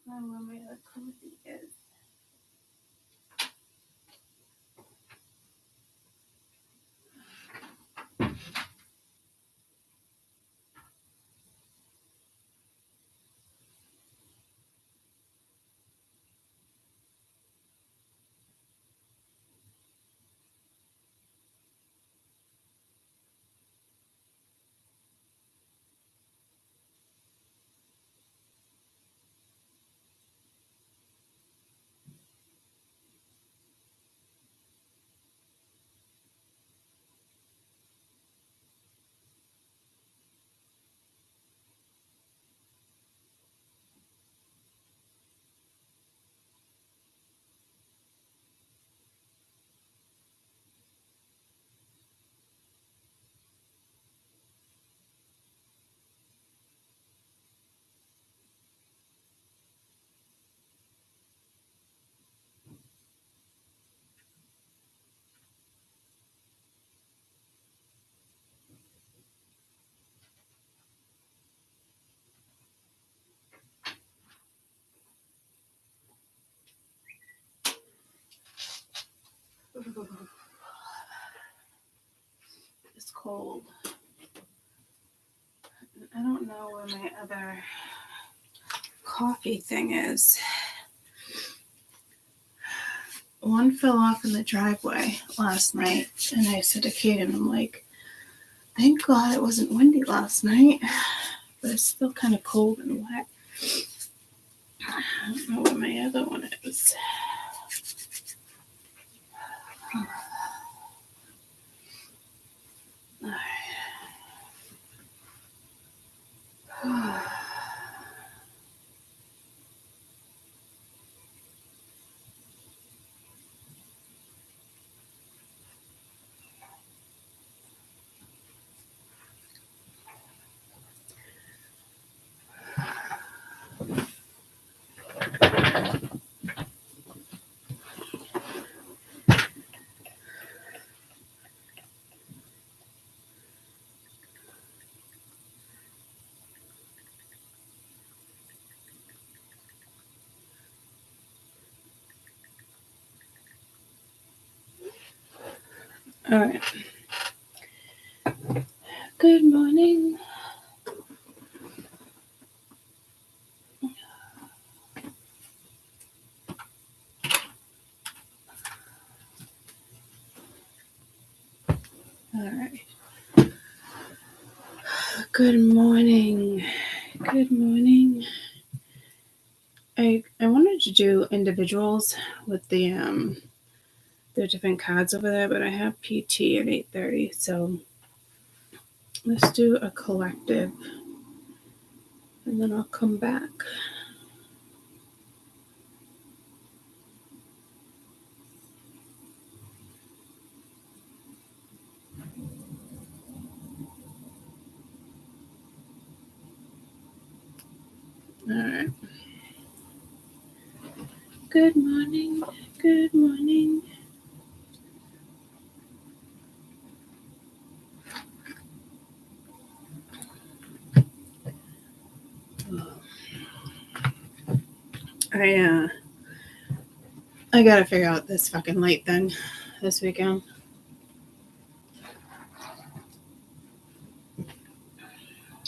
I don't know where my other cozy is. It's cold. I don't know where my other coffee thing is. One fell off in the driveway last night, and I said to Kate, and I'm like, thank God it wasn't windy last night, but it's still kind of cold and wet. I don't know where my other one is. All right. Good morning. All right. Good morning. Good morning. I wanted to do individuals with the different cards over there, but I have PT at 8:30, so let's do a collective, and then I'll come back. All right. Good morning. Good morning. I gotta figure out this fucking light thing this weekend.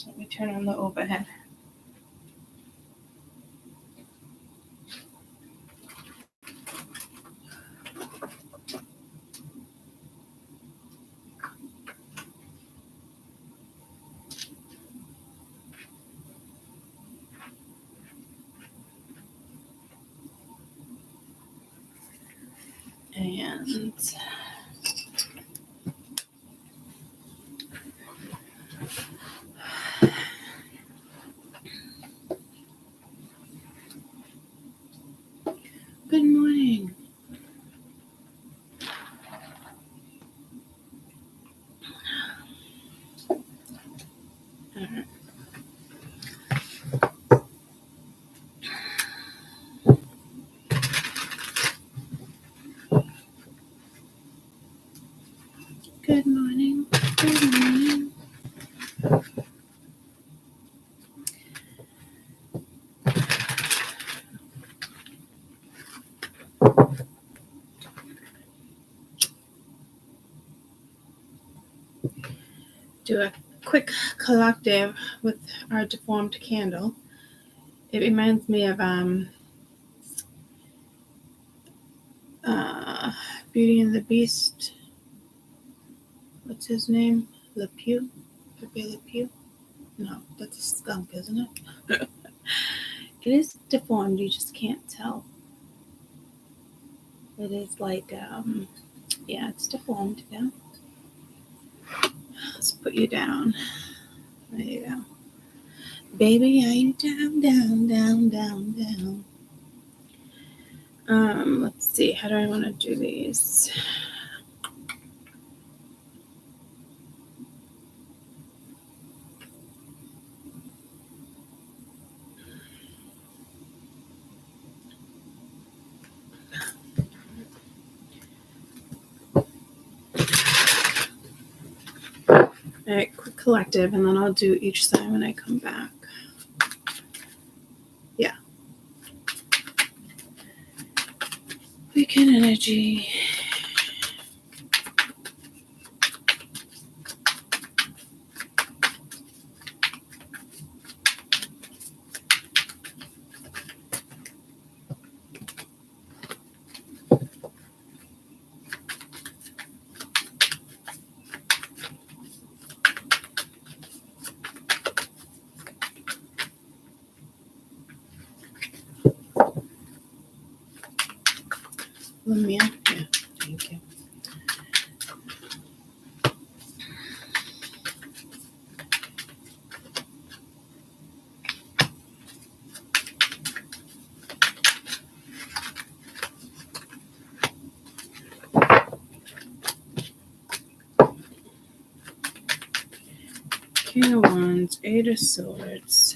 Let me turn on the overhead. And good morning. All right. Good morning. Good morning. do a quick collective with our deformed candle. It reminds me of Beauty and the Beast. What's his name? LePew? LePew? No, that's a skunk, isn't it? It is deformed, you just can't tell. It is like, yeah, it's deformed, yeah. Let's put you down. There you go. Baby, are you down, down, down, down, down? Let's see, how do I want to do these? All right, quick collective, and then I'll do each side when I come back. Yeah. Weekend energy. Lamia, yeah, thank you. King of Wands, Eight of Swords,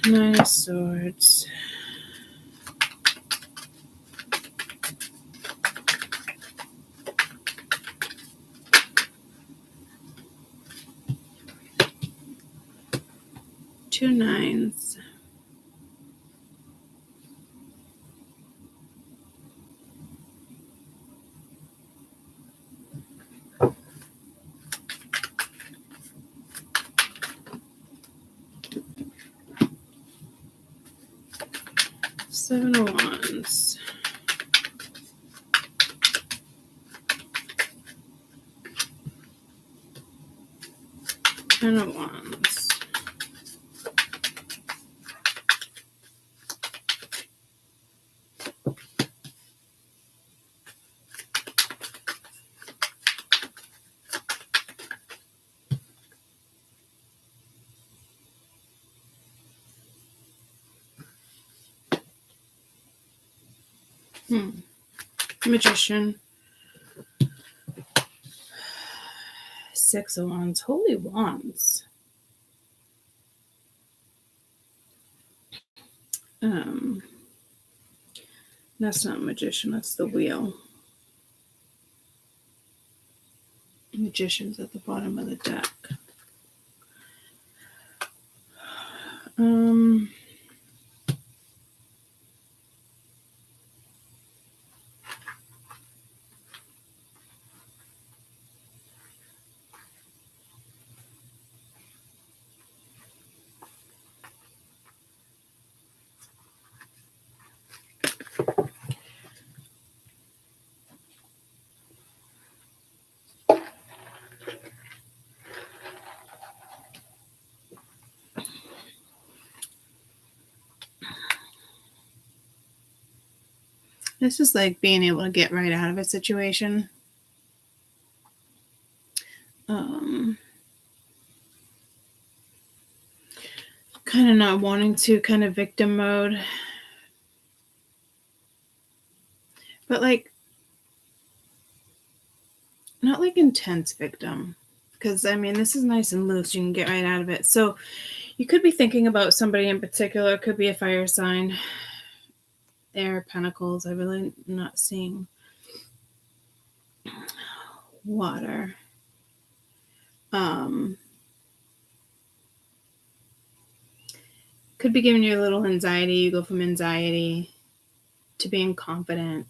Nine of Swords, Two Nines, Seven of Wands, Ten of Wands, Magician, Six of Wands, Holy Wands. That's not Magician, that's the Wheel. Magician's at the bottom of the deck. This is like being able to get right out of a situation. Kind of not wanting to, kind of victim mode. But like, not like intense victim. Because, I mean, this is nice and loose. You can get right out of it. So you could be thinking about somebody in particular. It could be a fire sign. Air of Pentacles. I really am not seeing water. Could be giving you a little anxiety. You go from anxiety to being confident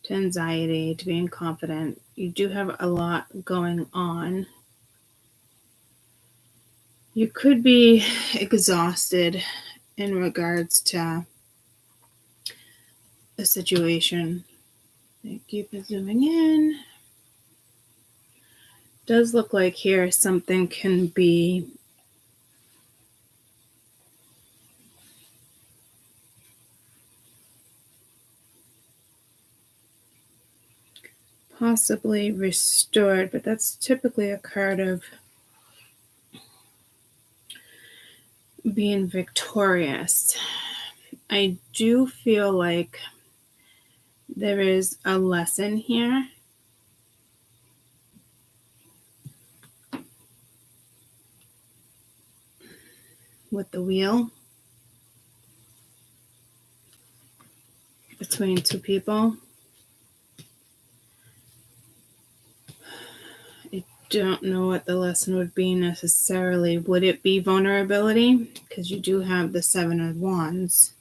to anxiety, to being confident. You do have a lot going on. You could be exhausted in regards to a situation. Keep zooming in. Does look like here something can be possibly restored, but that's typically a card of being victorious. I do feel like there is a lesson here. With the wheel between two people. I don't know what the lesson would be necessarily. Would it be vulnerability? Because you do have the 7 of Wands.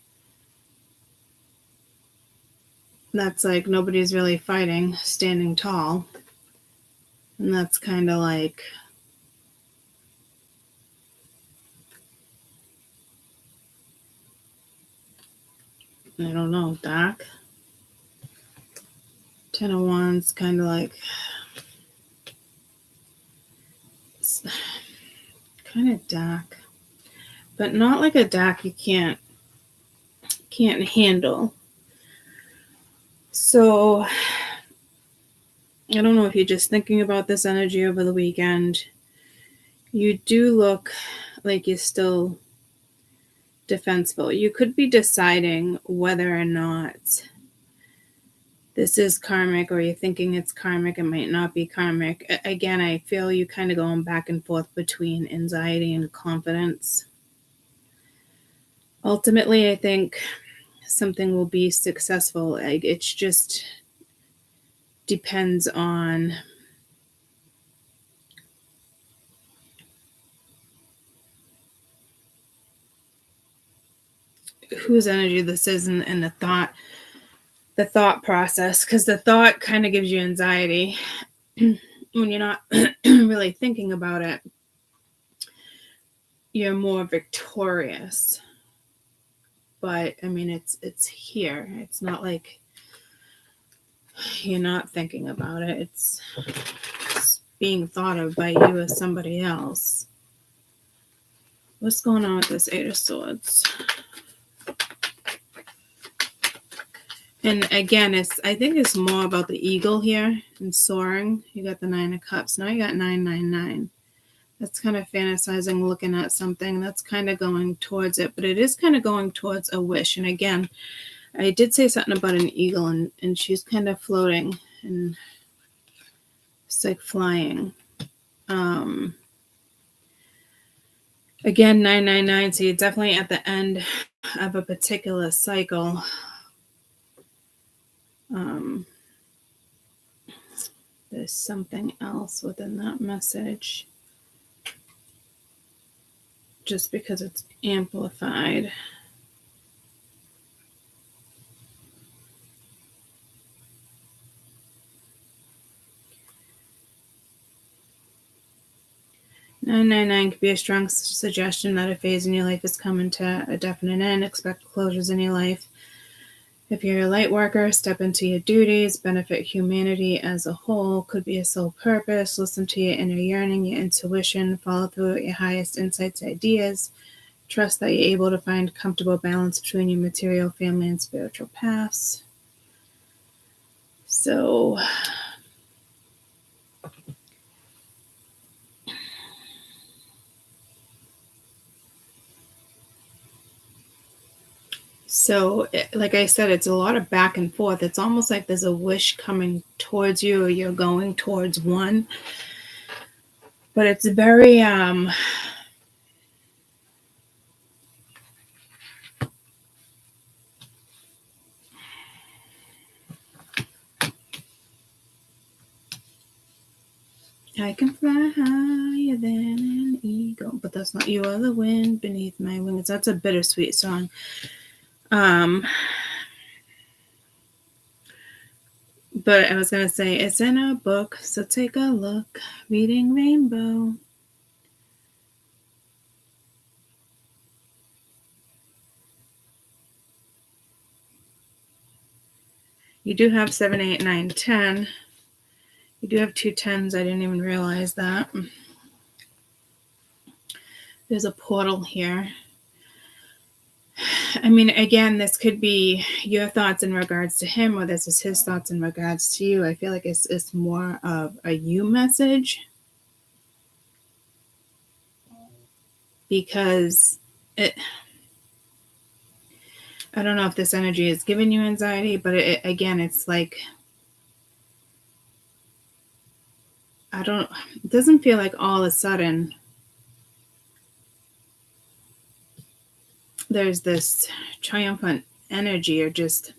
That's like nobody's really fighting, standing tall. And that's kind of like I don't know, dark. 10 of Wands, kind of like kind of dark, but not like a dark you can't handle. So I don't know if you're just thinking about this energy over the weekend. You do look like you're still defensible. You could be deciding whether or not this is karmic, or you're thinking it's karmic. It might not be karmic. Again, I feel you kind of going back and forth between anxiety and confidence. Ultimately, I think something will be successful. It just depends on whose energy this is and the thought process, because the thought kind of gives you anxiety when you're not really thinking about it. You're more victorious, but I mean it's here. It's not like you're not thinking about it. It's being thought of by you as somebody else. What's going on with this 8 of Swords? And again, I think it's more about the eagle here and soaring. You got the 9 of Cups. Now you got 999. That's kind of fantasizing, looking at something. That's kind of going towards it, but it is kind of going towards a wish. And again, I did say something about an eagle, and she's kind of floating, and it's like flying. Again, 999, so you're definitely at the end of a particular cycle. There's something else within that message, just because it's amplified. (999) could be a strong suggestion that a phase in your life is coming to a definite end. Expect closures in your life. If you're a light worker, step into your duties, benefit humanity as a whole. Could be a sole purpose. Listen to your inner yearning, your intuition. Follow through with your highest insights, ideas. Trust that you're able to find comfortable balance between your material, family, and spiritual paths. So like I said, it's a lot of back and forth. It's almost like there's a wish coming towards you, or you're going towards one. But it's very I can fly higher than an eagle, but that's not you are the wind beneath my wings. That's a bittersweet song. But I was going to say, it's in a book, so take a look. Reading Rainbow. You do have 7, 8, 9, 10. You do have 2 10s. I didn't even realize that. There's a portal here. I mean, again, this could be your thoughts in regards to him, or this is his thoughts in regards to you. I feel like it's more of a you message, because I don't know if this energy is giving you anxiety, but again, it's like, it doesn't feel like all of a sudden there's this triumphant energy, or just,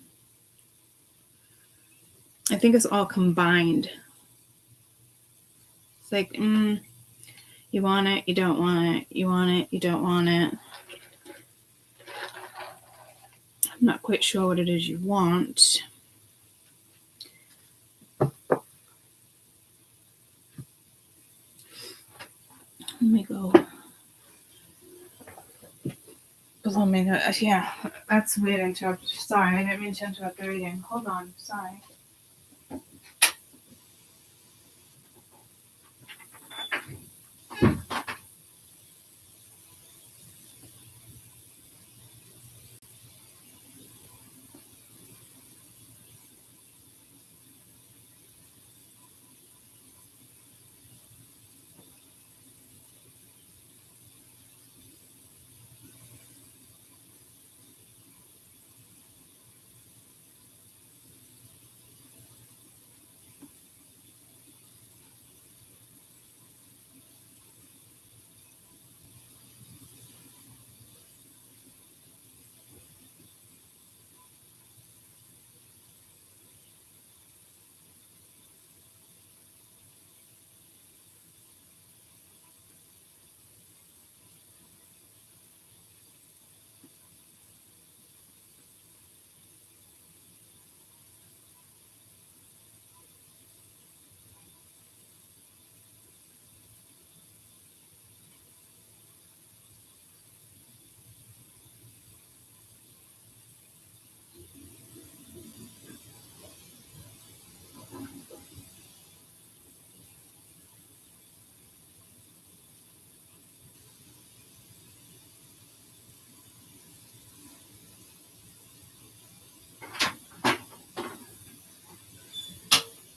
I think it's all combined. It's like, you want it, you don't want it, you want it, you don't want it. I'm not quite sure what it is you want. Let me go. Yeah, that's weird. Interrupt. Sorry, I didn't mean to interrupt the reading. Hold on. Sorry.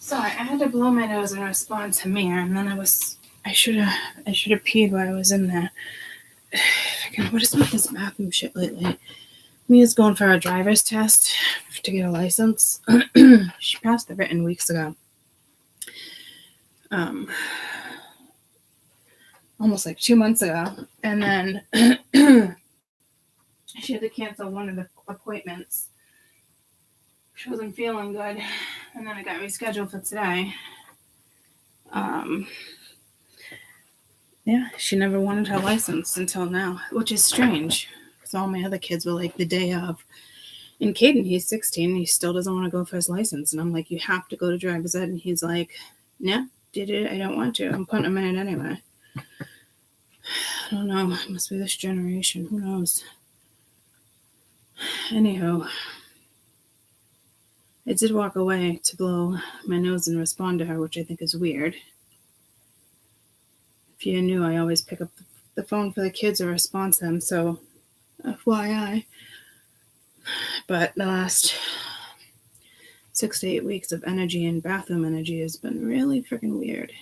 Sorry, I had to blow my nose and respond to Mia, and then I should have peed while I was in there. What is with this bathroom shit lately? Mia's going for a driver's test to get a license. She passed the written weeks ago. Almost like 2 months ago. And then she had to cancel one of the appointments. She wasn't feeling good. And then it got rescheduled for today. Yeah, she never wanted her license until now, which is strange. Because all my other kids were like the day of. And Caden, he's 16, he still doesn't want to go for his license. And I'm like, you have to go to driver's ed. And he's like, nah, I don't want to. I'm putting him in it anyway. I don't know. It must be this generation. Who knows? Anyhow, I did walk away to blow my nose and respond to her, which I think is weird. If you knew, I always pick up the phone for the kids or respond to them, so FYI. But the last 6 to 8 weeks of energy and bathroom energy has been really freaking weird.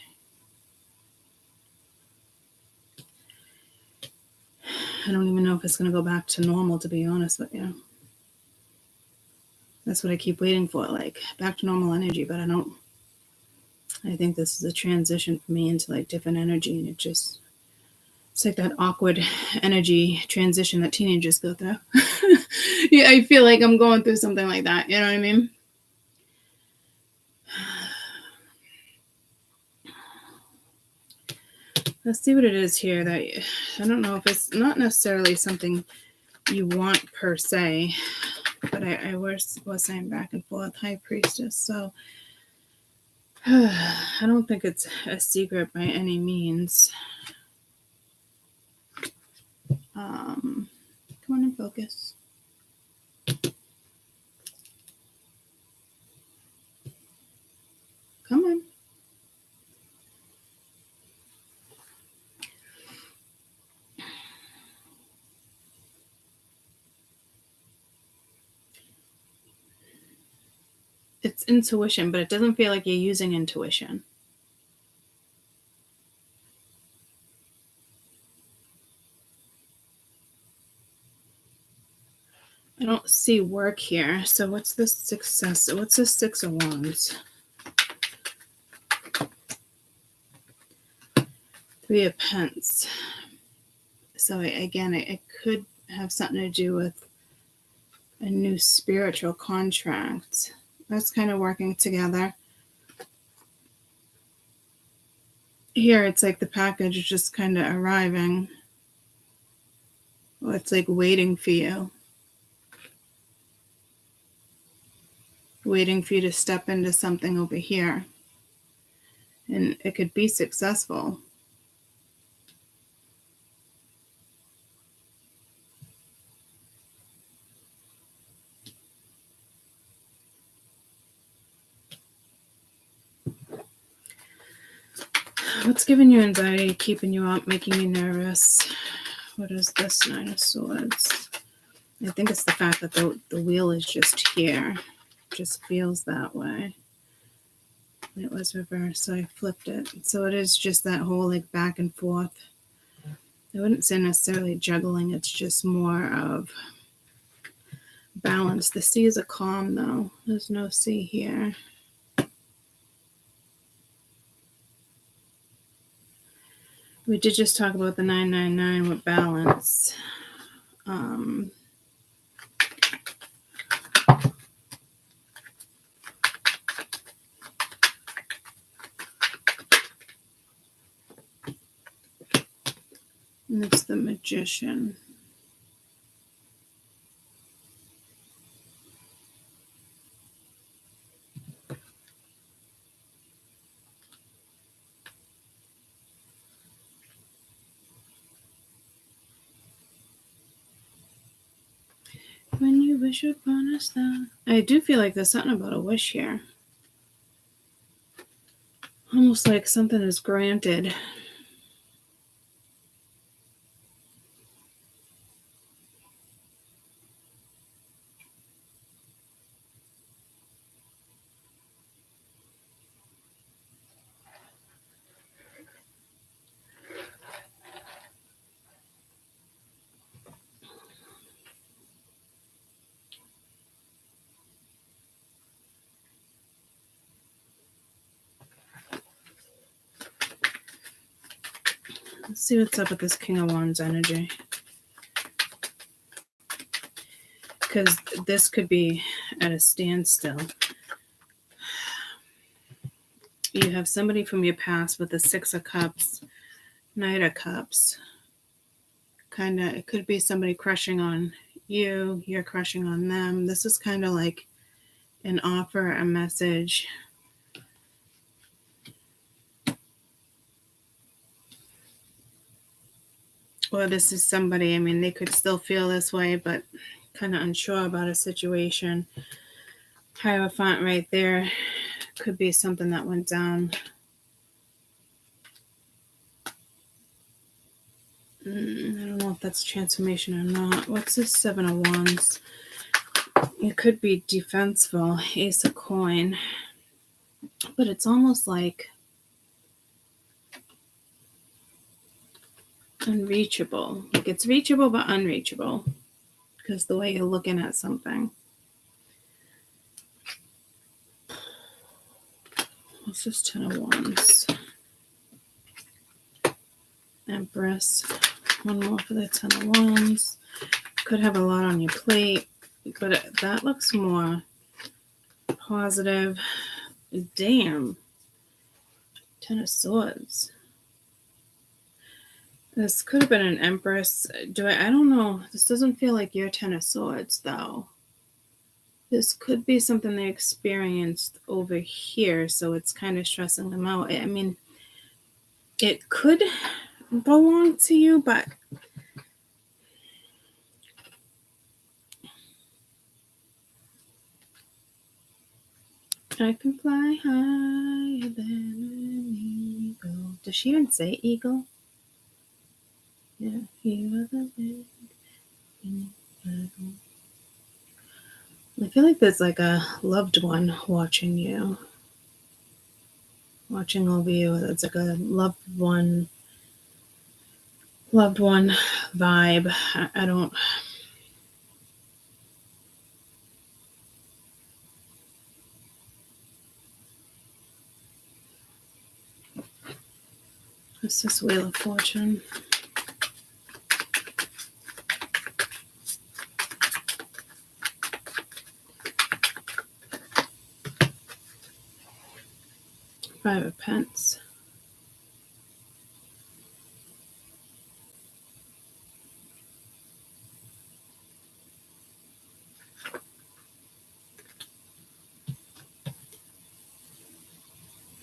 I don't even know if it's going to go back to normal, to be honest with you. That's what I keep waiting for, like back to normal energy, but I think this is a transition for me into like different energy, and it's like that awkward energy transition that teenagers go through. Yeah, I feel like I'm going through something like that. You know what I mean? Let's see what it is here. That I don't know if it's not necessarily something you want per se, but I was saying back and forth, High Priestess. So I don't think it's a secret by any means. Come on and focus. Come on. It's intuition, but it doesn't feel like you're using intuition. I don't see work here. So what's the success? What's the Six of Wands? Three of Pence. So again, it could have something to do with a new spiritual contract. That's kind of working together. Here, it's like the package is just kind of arriving. Well, it's like waiting for you. Waiting for you to step into something over here. And it could be successful. What's giving you anxiety, keeping you up, making you nervous? What is this Nine of Swords? I think it's the fact that the wheel is just here. It just feels that way. It was reversed, so I flipped it. So it is just that whole like back and forth. I wouldn't say necessarily juggling. It's just more of balance. The sea is a calm, though. There's no sea here. We did just talk about the 999 with balance. And it's the Magician. When you wish upon a star. I do feel like there's something about a wish here. Almost like something is granted. Let's see what's up with this King of Wands energy. Because this could be at a standstill. You have somebody from your past with the Six of Cups, Knight of Cups. Kind of, it could be somebody crushing on you. You're crushing on them. This is kind of like an offer, a message. Or this is somebody, I mean, they could still feel this way, but kind of unsure about a situation. Hierophant right there. Could be something that went down. I don't know if that's transformation or not. What's this Seven of Wands? It could be defenseful. Ace of Coin. But it's almost like unreachable. Like it's reachable but unreachable. Because the way you're looking at something. What's this Ten of Wands? Empress. One more for the Ten of Wands. Could have a lot on your plate, but that looks more positive. Damn. Ten of Swords. This could have been an Empress. I don't know. This doesn't feel like your Ten of Swords, though. This could be something they experienced over here, so it's kind of stressing them out. I mean, it could belong to you, but I can fly higher than an eagle. Does she even say eagle? Yeah, you are the wind. I feel like there's like a loved one watching you, watching over you. It's like a loved one vibe. I don't. It's this Wheel of Fortune. Five of Pence.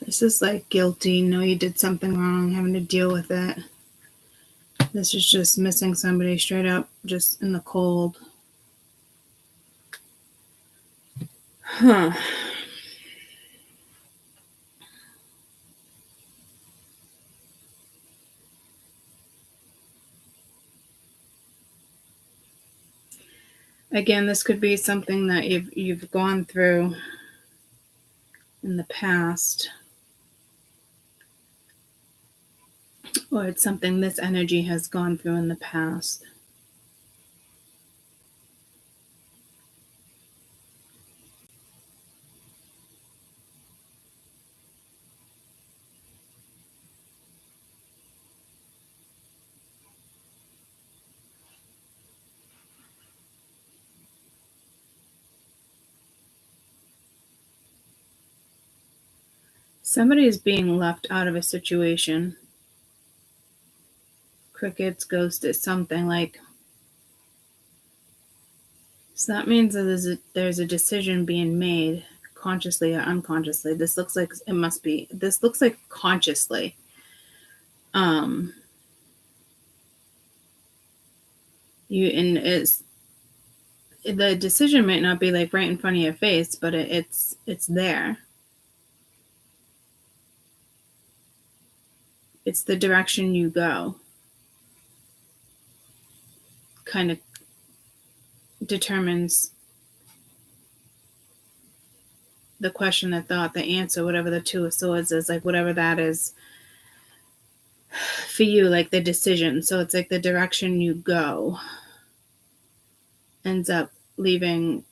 This is like guilty. Know you did something wrong, having to deal with it. This is just missing somebody straight up, just in the cold. Huh. Again, this could be something that you've gone through in the past. Or it's something this energy has gone through in the past. Somebody is being left out of a situation. Crickets, ghost, is something like. So that means that there's a decision being made, consciously or unconsciously. This looks like it must be. This looks like consciously. The decision might not be like right in front of your face, but it's there. It's the direction you go. Kind of determines the question, the thought, the answer, whatever the Two of Swords is, like whatever that is for you, like the decision. So it's like the direction you go ends up leaving.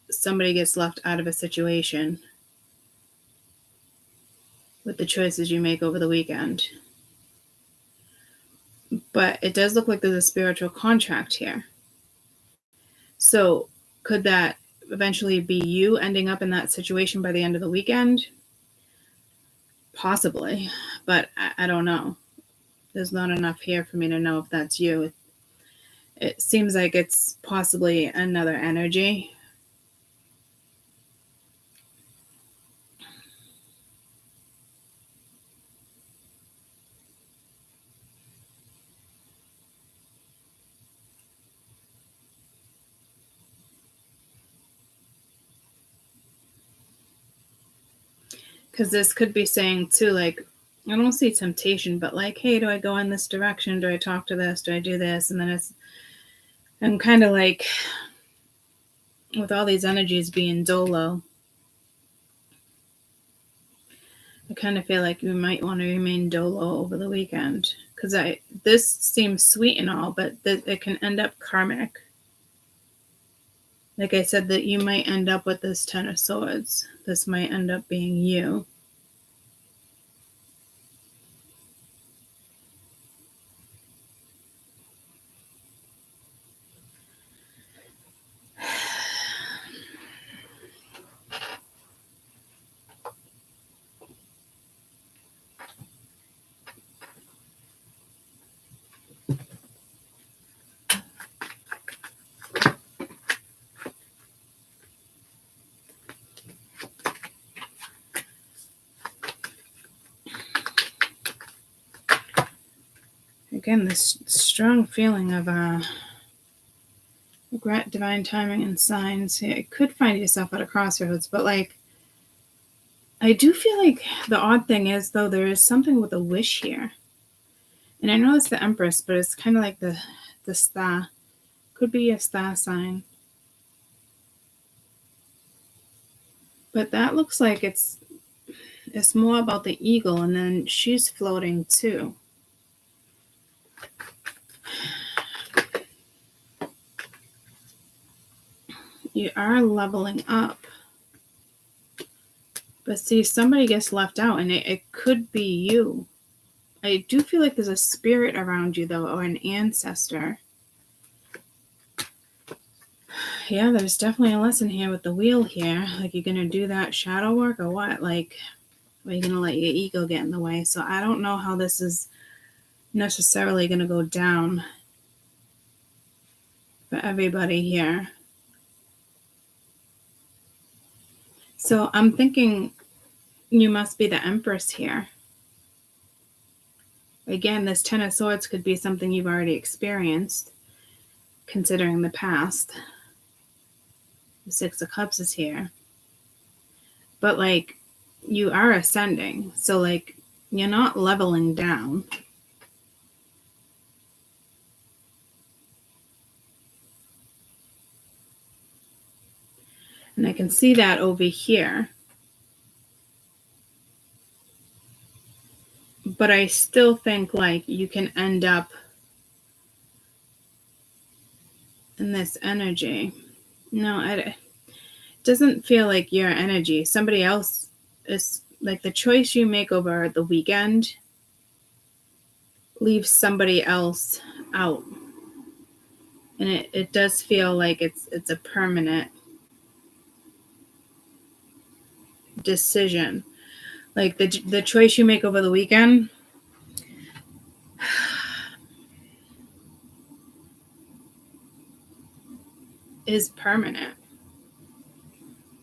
Somebody gets left out of a situation with the choices you make over the weekend. But it does look like there's a spiritual contract here. So could that eventually be you ending up in that situation by the end of the weekend? Possibly, but I don't know. There's not enough here for me to know if that's you. It seems like it's possibly another energy. Because this could be saying too, like, I don't see temptation, but like, hey, do I go in this direction? Do I talk to this? Do I do this? And then I'm kind of like, with all these energies being dolo, I kind of feel like you might want to remain dolo over the weekend. Because this seems sweet and all, but it can end up karmic. Like I said, that you might end up with this Ten of Swords. This might end up being you. Again, this strong feeling of regret, divine timing, and signs. You could find yourself at a crossroads, but like, I do feel like the odd thing is, though, there is something with a wish here. And I know it's the Empress, but it's kind of like the star. Could be a star sign. But that looks like it's more about the eagle, and then she's floating too. You are leveling up. But see, somebody gets left out, and it could be you. I do feel like there's a spirit around you, though, or an ancestor. Yeah, there's definitely a lesson here with the wheel here. Like, you're going to do that shadow work or what? Like, are you going to let your ego get in the way? So I don't know how this is necessarily going to go down for everybody here. So I'm thinking you must be the Empress here. Again, this Ten of Swords could be something you've already experienced, considering the past. The Six of Cups is here. But, like, you are ascending. So, like, you're not leveling down. And I can see that over here. But I still think, like, you can end up in this energy. No, it doesn't feel like your energy. Somebody else is, like, the choice you make over the weekend leaves somebody else out. And it does feel like it's a permanent decision. Like, the choice you make over the weekend is permanent.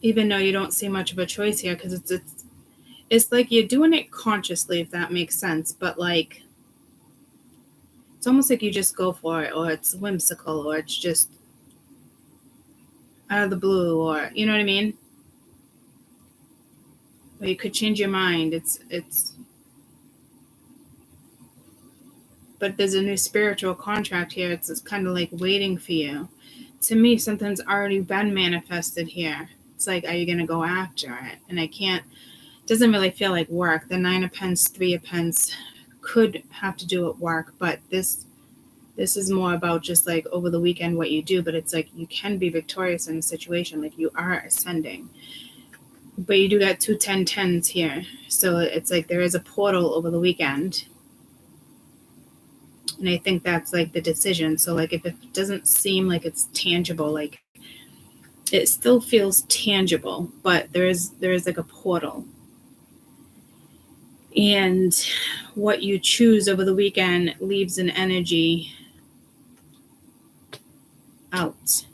Even though you don't see much of a choice here, because it's like you're doing it consciously, if that makes sense. But, like, it's almost like you just go for it, or it's whimsical, or it's just out of the blue, or, you know what I mean? Or you could change your mind. But there's a new spiritual contract here. It's kind of like waiting for you. To me, something's already been manifested here. It's like, are you going to go after it? And it doesn't really feel like work. The Nine of Pence, Three of Pence could have to do at work, but this is more about just, like, over the weekend what you do. But it's like you can be victorious in a situation. Like, you are ascending. But you do got 2 10-10s here. So it's like there is a portal over the weekend. And I think that's, like, the decision. So, like, if it doesn't seem like it's tangible, like, it still feels tangible, but there is like a portal. And what you choose over the weekend leaves an energy out.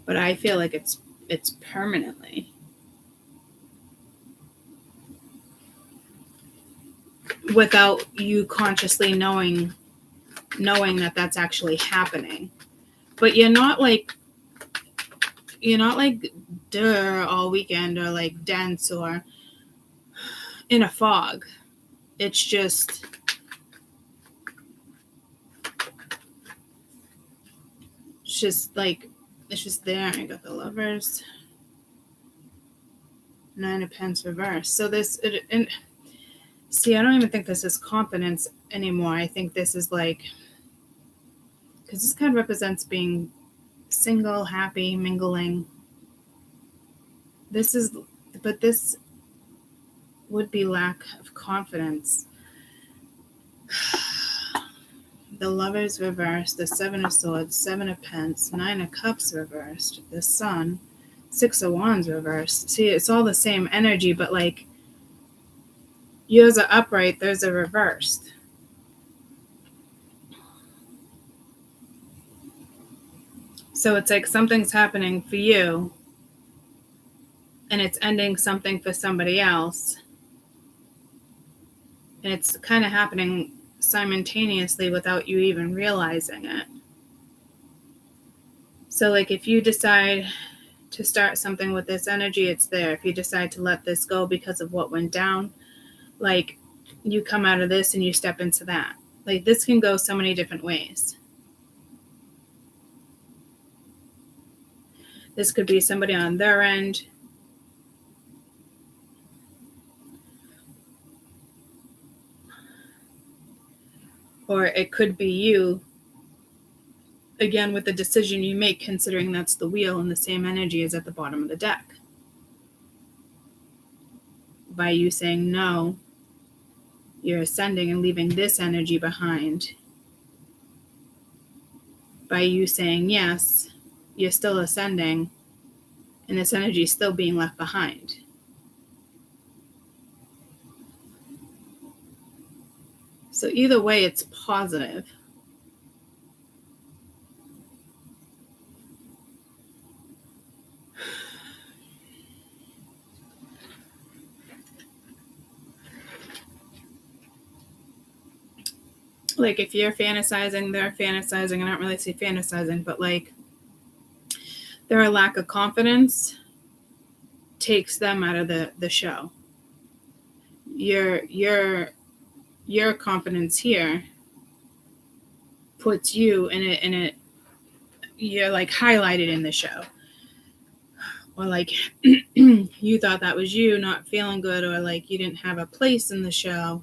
But I feel like it's permanently. Without you consciously knowing that that's actually happening. But you're not like all weekend, or like dense, or in a fog. It's just like, it's just there. I got the Lovers, Nine of Pence reverse. So see, I don't even think this is confidence anymore. I think this is like, because this kind of represents being single, happy, mingling. This would be lack of confidence. The Lovers reversed, the Seven of Swords, Seven of Pence, Nine of Cups reversed, the Sun, Six of Wands reversed. See, it's all the same energy, but, like, yours are upright, theirs are reversed. So it's like something's happening for you, and it's ending something for somebody else. And it's kind of happening simultaneously without you even realizing it. So like if you decide to start something with this energy, it's there. If you decide to let this go because of what went down, like you come out of this and you step into that. Like this can go so many different ways. This could be somebody on their end. Or it could be you, again, with the decision you make, considering that's the wheel and the same energy is at the bottom of the deck. By you saying no, you're ascending and leaving this energy behind. By you saying yes, you're still ascending, and this energy is still being left behind. So either way, it's positive. Like if you're fantasizing, they're fantasizing. I don't really say fantasizing, but like their lack of confidence takes them out of the show. Your confidence here puts you in it. You're like highlighted in the show. Or like you thought that was you not feeling good, or like you didn't have a place in the show.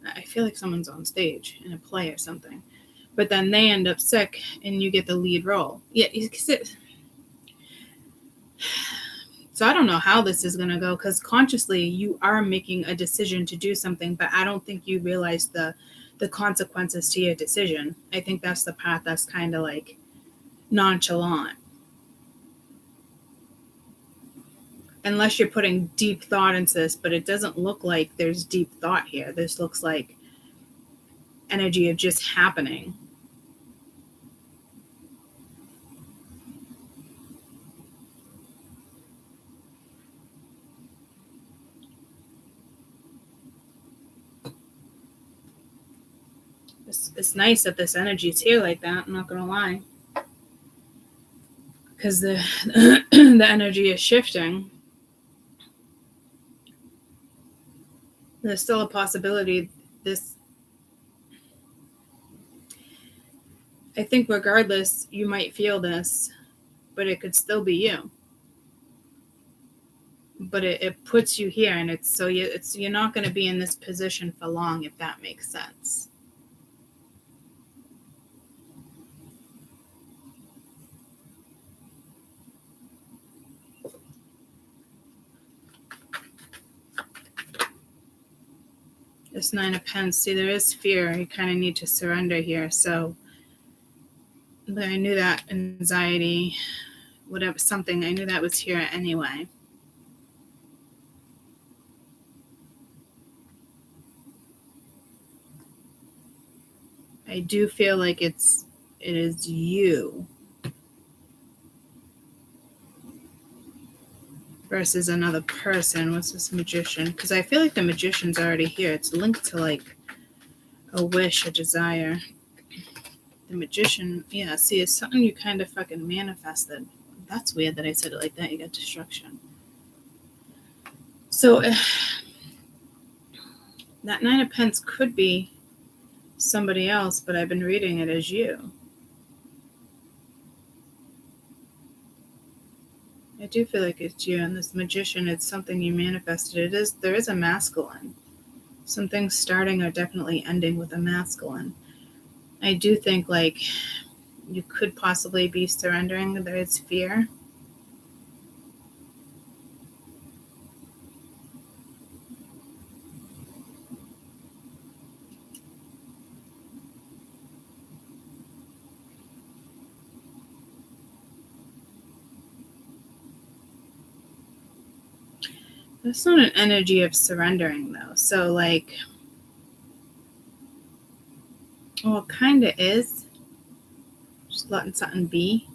I feel like someone's on stage in a play or something. But then they end up sick and you get the lead role. Yeah, so I don't know how this is going to go, because consciously you are making a decision to do something, but I don't think you realize the consequences to your decision. I think that's the path that's kind of like nonchalant. Unless you're putting deep thought into this, but it doesn't look like there's deep thought here. This looks like energy of just happening. It's nice that this energy is here like that, I'm not going to lie. Because the the energy is shifting. There's still a possibility I think regardless, you might feel this, but it could still be you. But it puts you here, and you're not going to be in this position for long, if that makes sense. This 9 of Pentacles, see, there is fear. You kind of need to surrender here. So, but I knew that anxiety, whatever, something, I knew that was here anyway. I do feel like it is you versus another person. What's this Magician? Because I feel like the Magician's already here. It's linked to like a wish, a desire. The Magician, yeah, see, it's something you kind of fucking manifested. That's weird that I said it like that. You got destruction. So that 9 of Pentacles could be somebody else, but I've been reading it as you. I do feel like it's you, and this Magician, it's something you manifested. There is a masculine. Some things starting or definitely ending with a masculine. I do think like you could possibly be surrendering. There is fear. That's not an energy of surrendering, though. So, like, well, it kind of is. Just letting something be.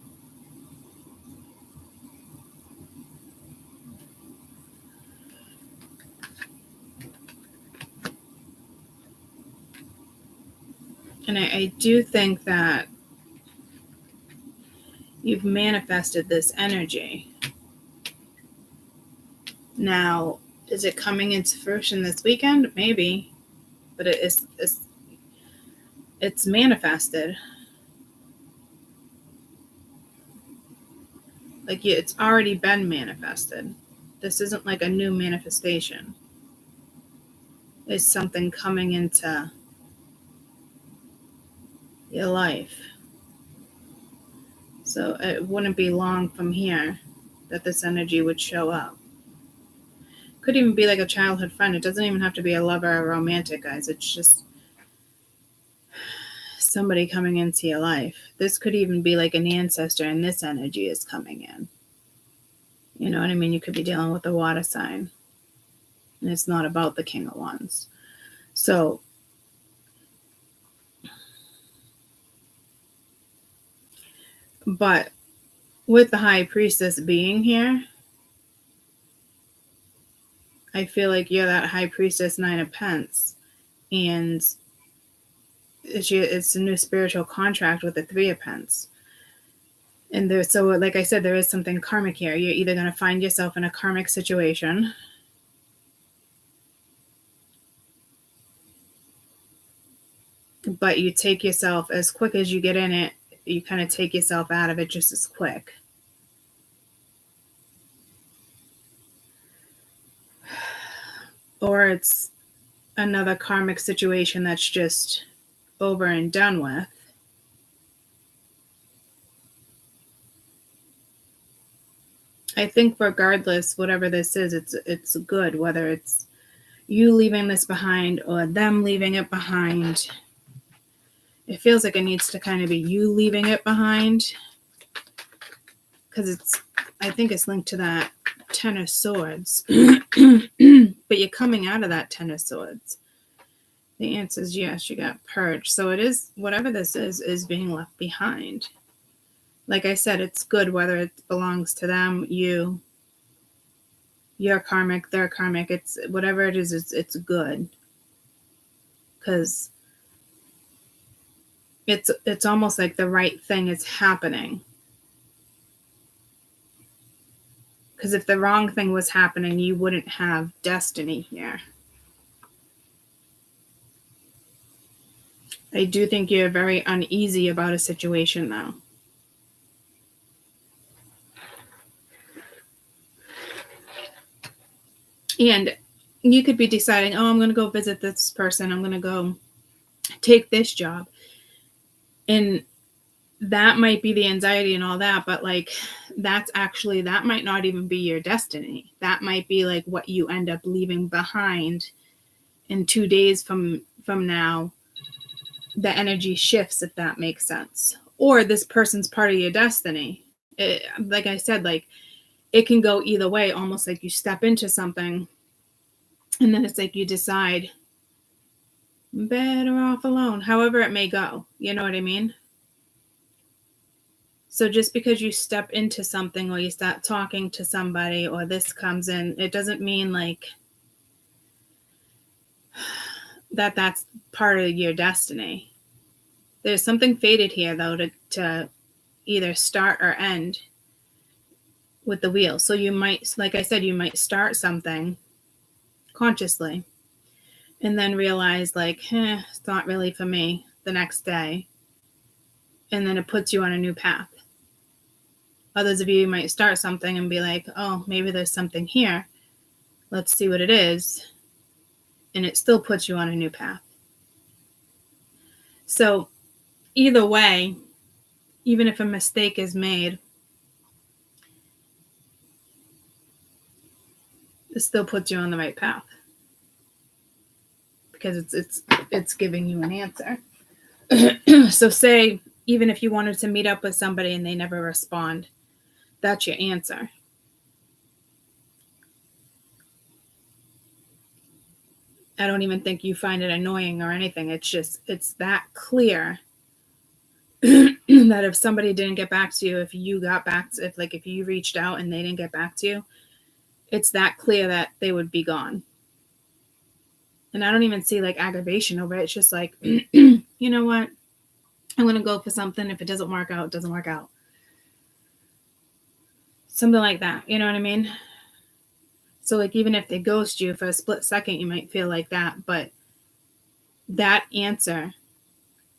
And I do think that you've manifested this energy. Now, is it coming into fruition this weekend? Maybe, but it's manifested. Like it's already been manifested. This isn't like a new manifestation. It's something coming into your life. So it wouldn't be long from here that this energy would show up. Could even be like a childhood friend. It doesn't even have to be a lover or romantic, guys. It's just somebody coming into your life. This could even be like an ancestor, and this energy is coming in. You know what I mean? You could be dealing with a water sign, and it's not about the King of Wands. So but with the High Priestess being here, I feel like you're that High Priestess, Nine of Pentacles, and it's a new spiritual contract with the Three of Pentacles. And so like I said, there is something karmic here. You're either going to find yourself in a karmic situation, but you take yourself as quick as you get in it, you kind of take yourself out of it just as quick. Or it's another karmic situation that's just over and done with. I think regardless, whatever this is, it's good, whether it's you leaving this behind or them leaving it behind. It feels like it needs to kind of be you leaving it behind, because I think it's linked to that Ten of Swords. But you're coming out of that Ten of Swords. The answer is yes, you got purged. So it is, whatever this is being left behind. Like I said, it's good whether it belongs to them, you're karmic, they're karmic. It's whatever it is, it's good. Because it's almost like the right thing is happening. Because if the wrong thing was happening, you wouldn't have destiny here. I do think you're very uneasy about a situation, though. And you could be deciding, oh, I'm going to go visit this person. I'm going to go take this job. And that might be the anxiety and all that, but like that might not even be your destiny. That might be like what you end up leaving behind in 2 days from now. The energy shifts, if that makes sense. Or this person's part of your destiny. Like I said, like it can go either way, almost like you step into something and then it's like you decide, I'm better off alone, however it may go. You know what I mean? So just because you step into something or you start talking to somebody or this comes in, it doesn't mean like that's part of your destiny. There's something fated here, though, to either start or end with the wheel. So you might, like I said, you might start something consciously and then realize like, it's not really for me the next day. And then it puts you on a new path. Others of you might start something and be like, oh, maybe there's something here. Let's see what it is. And it still puts you on a new path. So either way, even if a mistake is made, it still puts you on the right path. Because it's giving you an answer. So say, even if you wanted to meet up with somebody and they never respond, that's your answer. I don't even think you find it annoying or anything. It's that clear that if somebody didn't get back to you, if you reached out and they didn't get back to you, it's that clear that they would be gone. And I don't even see like aggravation over it. It's just like, you know what? I'm going to go for something. If it doesn't work out, it doesn't work out. Something like that. You know what I mean? So like even if they ghost you for a split second, you might feel like that. But that answer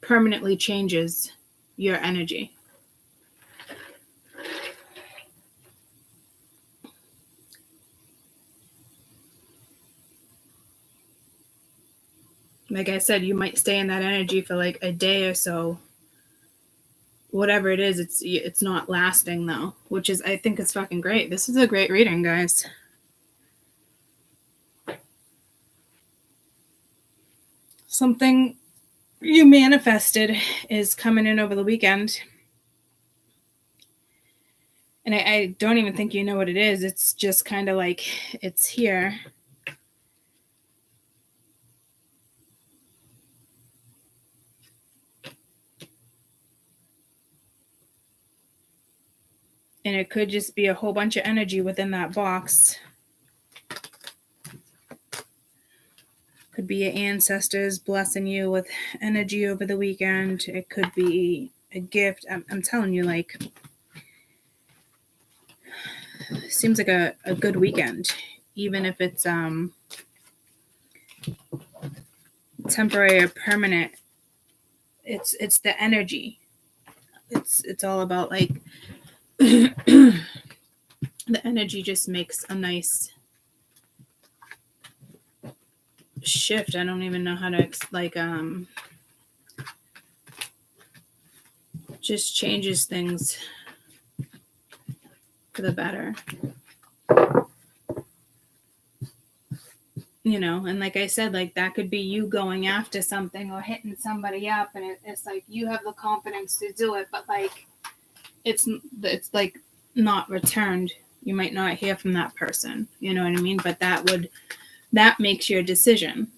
permanently changes your energy. Like I said, you might stay in that energy for like a day or so. Whatever it is, it's not lasting though, which is, I think it's fucking great. This is a great reading, guys. Something you manifested is coming in over the weekend. And I don't even think you know what it is. It's just kind of like, it's here. And it could just be a whole bunch of energy within that box. Could be your ancestors blessing you with energy over the weekend. It could be a gift. I'm telling you, like, seems like a good weekend, even if it's temporary or permanent. It's the energy. It's all about like the energy just makes a nice shift. I don't even know how to just changes things for the better. You know, and like I said, like that could be you going after something or hitting somebody up, and it's like you have the confidence to do it, but like it's like not returned. You might not hear from that person, you know what I mean? But that makes your decision.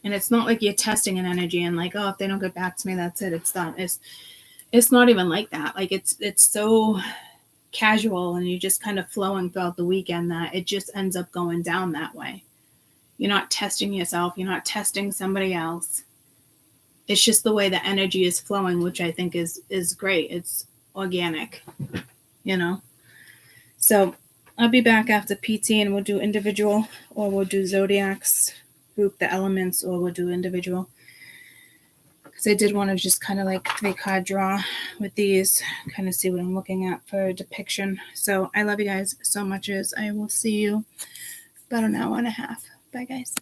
And it's not like you're testing an energy and like, oh, if they don't get back to me, that's it, it's done. It's not even like that. Like it's so casual, and you're just kind of flowing throughout the weekend that it just ends up going down that way. You're not testing yourself. You're not testing somebody else. It's just the way the energy is flowing, which I think is great. It's organic, you know? So I'll be back after PT, and we'll do individual, or we'll do zodiacs, group the elements, or we'll do individual. Because I did want to just kind of like 3-card draw with these, kind of see what I'm looking at for a depiction. So I love you guys so much. I will see you about an hour and a half. Bye, guys.